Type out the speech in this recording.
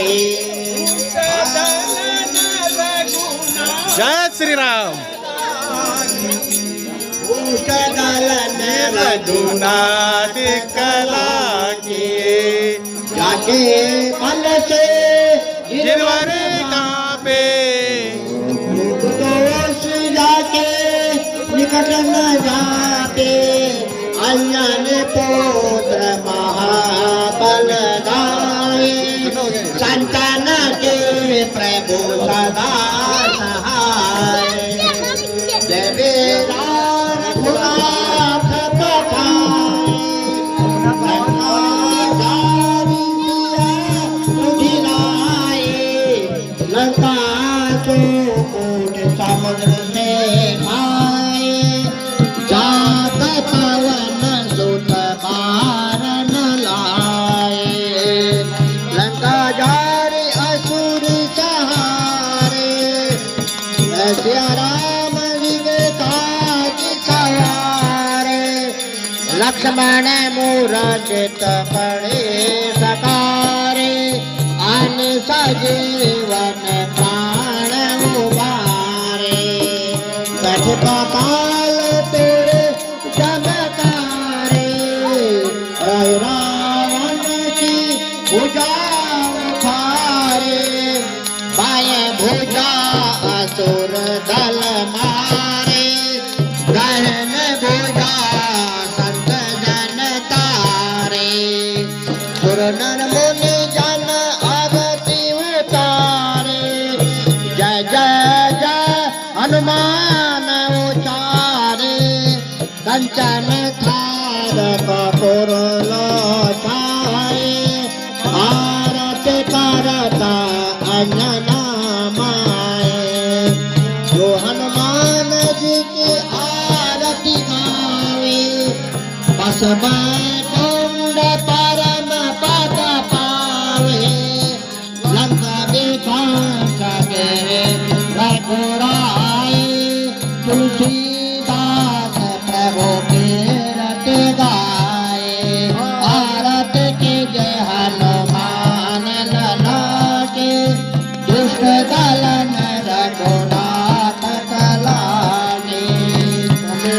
जाते जय श्रीराम दलन रघुना दिखला किए जाके फल से गिरवर कापे दोष जाके निकट न जाते अन्यन पुत्र महाबल गाए संतान के प्रभु सदा सहाय देवे लंका को ऊट समुद्र से खाए जात पवन सुत बार न लाए लंका जारे असुर सहारे सिया राम काज सवारे लक्ष्मण मूरत पड़े सकारे अन सजीवन प्राण उबारे कठ काल तेरे चमकारे रावण की भुजा उखारे बाय भुजा असुर दल मारे गहन भुजा संत जन तारे सुर नर मुनि जन आगति उतारे जय जय जय हनुमान उचारे कंचन थार कपूर लोचाए आरती करता अंजना माए जो हनुमान जी की आरती गावे बस